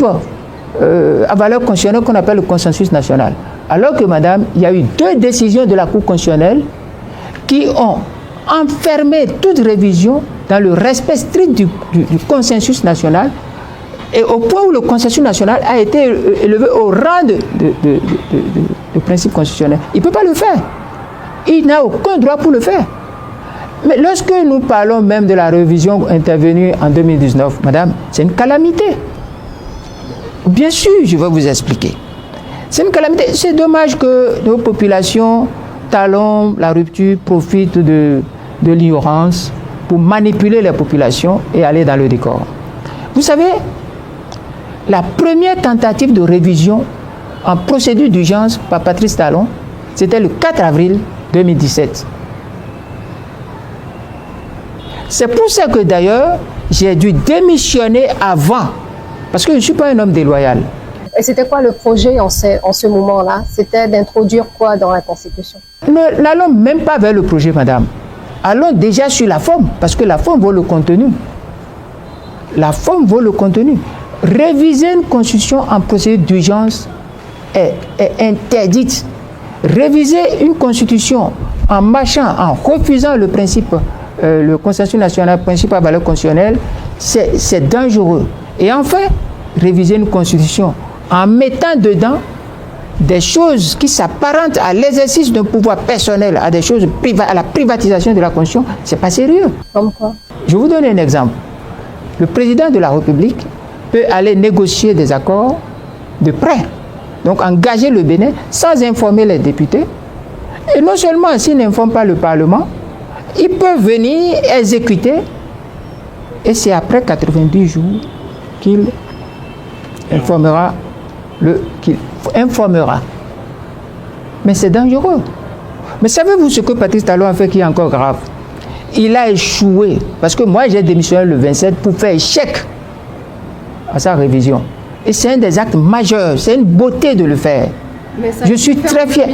à valeur constitutionnelle qu'on appelle le consensus national. Alors que, madame, il y a eu 2 décisions de la Cour constitutionnelle qui ont enfermé toute révision dans le respect strict du consensus national, et au point où le consensus national a été élevé au rang de principe constitutionnel. Il ne peut pas le faire. Il n'a aucun droit pour le faire. Mais lorsque nous parlons même de la révision intervenue en 2019, madame, c'est une calamité. Bien sûr, je vais vous expliquer. C'est une calamité. C'est dommage que nos populations talonnent la rupture, profitent de l'ignorance pour manipuler les populations et aller dans le décor. Vous savez, la première tentative de révision en procédure d'urgence par Patrice Talon, c'était le 4 avril 2017. C'est pour ça que d'ailleurs, j'ai dû démissionner avant, parce que je ne suis pas un homme déloyal. Et c'était quoi le projet en ce moment-là? C'était d'introduire quoi dans la Constitution? N'allons même pas vers le projet, madame. Allons déjà sur la forme, parce que la forme vaut le contenu. La forme vaut le contenu. Réviser une constitution en procédure d'urgence est interdite. Réviser une constitution en marchant, en refusant le principe, le consensus national, principe à valeur constitutionnelle, c'est dangereux. Et enfin, réviser une constitution en mettant dedans des choses qui s'apparentent à l'exercice d'un pouvoir personnel, à des choses à la privatisation de la constitution, c'est pas sérieux. Comme quoi? Je vous donne un exemple. Le président de la République peut aller négocier des accords de prêt, donc engager le Bénin sans informer les députés. Et non seulement s'il n'informe pas le Parlement, il peut venir exécuter, et c'est après 90 jours qu'il informera. Mais c'est dangereux. Mais savez-vous ce que Patrice Talon a fait qui est encore grave? Il a échoué, parce que moi j'ai démissionné le 27 pour faire échec à sa révision. Et c'est un des actes majeurs, c'est une beauté de le faire. Je suis très fier.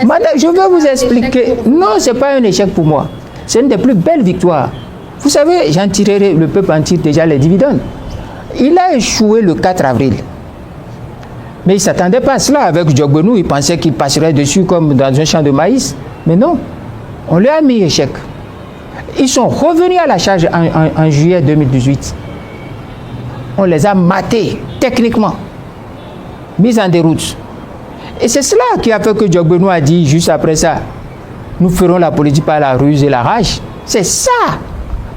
Madame, je vais vous expliquer. Non, ce n'est pas un échec pour moi. C'est une des plus belles victoires. Vous savez, j'en tirerai, le peuple en tire déjà les dividendes. Il a échoué le 4 avril. Mais il ne s'attendait pas à cela. Avec Djogbenou, il pensait qu'il passerait dessus comme dans un champ de maïs. Mais non, on lui a mis échec. Ils sont revenus à la charge en juillet 2018. On les a matés techniquement, mis en déroute. Et c'est cela qui a fait que Djogbenou a dit juste après ça, nous ferons la politique par la ruse et la rage. C'est ça.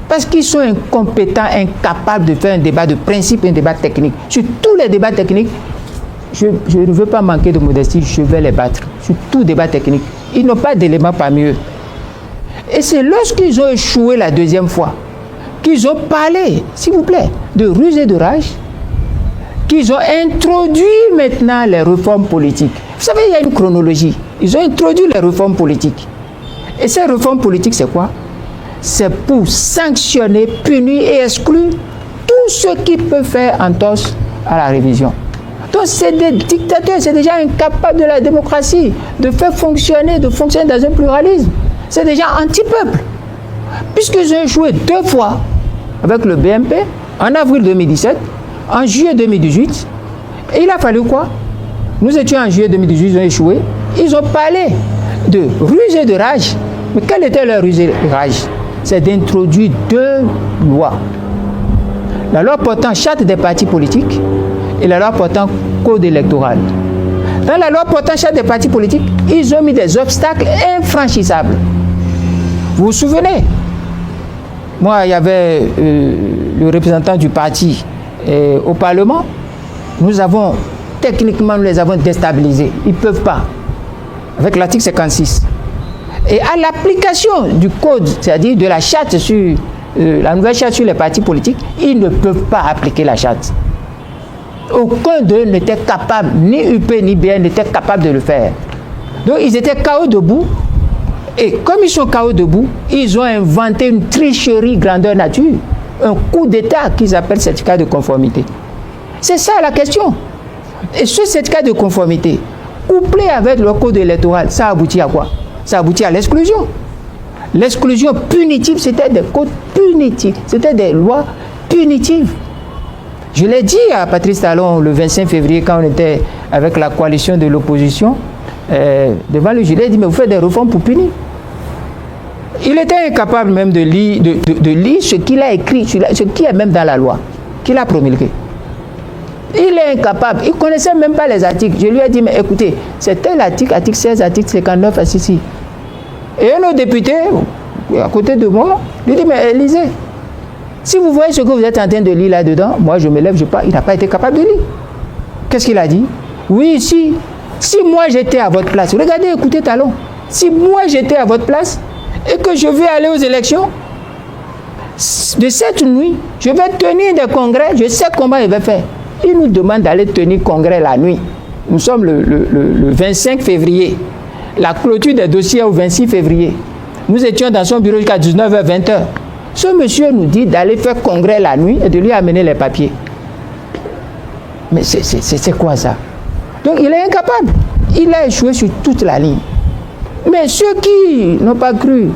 Parce qu'ils sont incompétents, incapables de faire un débat de principe, un débat technique. Sur tous les débats techniques, je ne veux pas manquer de modestie, je vais les battre. Sur tout débat technique. Ils n'ont pas d'éléments parmi eux. Et c'est lorsqu'ils ont échoué la deuxième fois, qu'ils ont parlé, s'il vous plaît, de ruse et de rage, qu'ils ont introduit maintenant les réformes politiques. Vous savez, il y a une chronologie. Ils ont introduit les réformes politiques. Et ces réformes politiques, c'est quoi? C'est pour sanctionner, punir et exclure tout ce qui peut faire entorse à la révision. Donc c'est des dictateurs, c'est déjà incapables de la démocratie, de faire fonctionner, de fonctionner dans un pluralisme. C'est déjà anti-peuple. Puisqu'ils ont échoué 2 fois avec le BMP, en avril 2017, en juillet 2018, et il a fallu quoi? Nous étions en juillet 2018, ils ont échoué. Ils ont parlé de ruse et de rage. Mais quelle était leur ruse et rage? C'est d'introduire 2 lois. La loi portant charte des partis politiques et la loi portant code électoral. Dans la loi portant charte des partis politiques, ils ont mis des obstacles infranchissables. Vous vous souvenez? Moi, il y avait le représentant du parti au Parlement. Nous les avons déstabilisés. Ils ne peuvent pas. Avec l'article 56. Et à l'application du code, c'est-à-dire de la charte sur la nouvelle charte sur les partis politiques, ils ne peuvent pas appliquer la charte. Aucun d'eux n'était capable, ni UP ni BN n'était capable de le faire. Donc ils étaient KO debout. Et comme ils sont KO debout, ils ont inventé une tricherie grandeur nature, un coup d'État qu'ils appellent certificat de conformité. C'est ça la question. Et ce certificat de conformité, couplé avec le code électoral, ça aboutit à quoi? Ça aboutit à l'exclusion. L'exclusion punitive, c'était des codes punitifs, c'était des lois punitives. Je l'ai dit à Patrice Talon le 25 février quand on était avec la coalition de l'opposition, devant lui, je lui ai dit, mais vous faites des réformes pour punir. Il était incapable même de lire ce qu'il a écrit, ce qui est même dans la loi, qu'il a promulgué. Il est incapable, il ne connaissait même pas les articles. Je lui ai dit, mais écoutez, c'est tel article, article 16, article 59, ici. Et un autre député, à côté de moi, lui dit, mais lisez. Si vous voyez ce que vous êtes en train de lire là-dedans, moi je me lève, je pars. Il n'a pas été capable de lire. Qu'est-ce qu'il a dit? Oui, si moi j'étais à votre place, regardez, écoutez Talon, si moi j'étais à votre place et que je vais aller aux élections, de cette nuit, je vais tenir des congrès, je sais comment il va faire. Il nous demande d'aller tenir congrès la nuit. Nous sommes le 25 février. La clôture des dossiers au 26 février. Nous étions dans son bureau jusqu'à 19h, 20h. Ce monsieur nous dit d'aller faire congrès la nuit et de lui amener les papiers. Mais c'est quoi ça? Donc il est incapable. Il a échoué sur toute la ligne. Mais ceux qui n'ont pas cru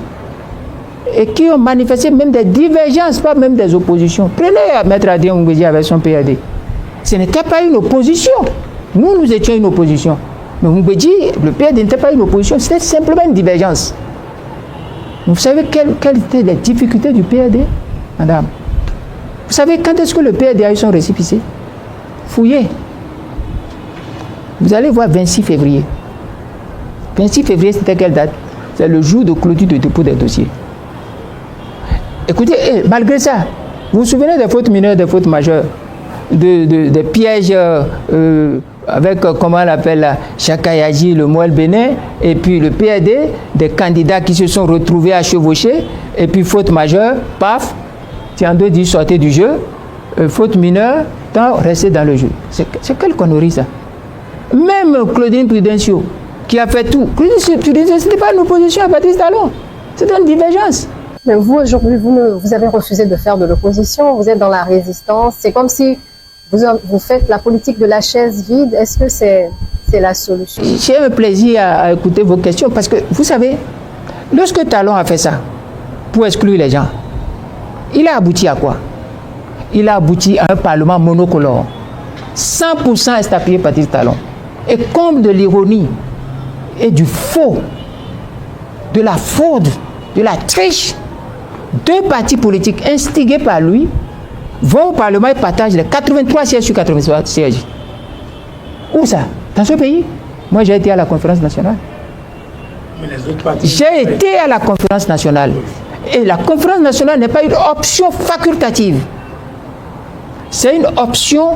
et qui ont manifesté même des divergences, pas même des oppositions. Prenez Maître Adrien Moumbédji avec son PAD. Ce n'était pas une opposition. Nous étions une opposition. Mais Moumbédji, le PAD n'était pas une opposition, c'était simplement une divergence. Vous savez quelles étaient les difficultés du PAD, madame? Vous savez quand est-ce que le PAD a eu son récépissé? Fouillez. Vous allez voir 26 février. 26 février, c'était quelle date? C'est le jour de clôture de dépôt des dossiers. Écoutez, malgré ça, vous vous souvenez des fautes mineures, des fautes majeures, des pièges avec, comment on l'appelle là, Chaka Yadji, le Moël Bénin, et puis le PAD, des candidats qui se sont retrouvés à chevaucher, et puis faute majeure, paf, Tiando dit sortez du jeu, faute mineure, restez dans le jeu. C'est quelle connerie ça? Même Claudine Prudencio, qui a fait tout, Claudine Prudencio, ce n'était pas une opposition à Patrice Talon, c'était une divergence. Mais vous, aujourd'hui, vous avez refusé de faire de l'opposition, vous êtes dans la résistance, c'est comme si vous faites la politique de la chaise vide. Est-ce que c'est la solution? J'ai un plaisir à écouter vos questions parce que, vous savez, lorsque Talon a fait ça, pour exclure les gens, il a abouti à quoi? Il a abouti à un parlement monocolore. 100% estampillé Patrice Talon. Et comme de l'ironie et du faux, de la fraude, de la triche, deux partis politiques instigés par lui vont au Parlement et partagent les 83 sièges sur 83 sièges. Où ça? Dans ce pays? Moi, j'ai été à la conférence nationale. J'ai été à la conférence nationale. Et la conférence nationale n'est pas une option facultative. C'est une option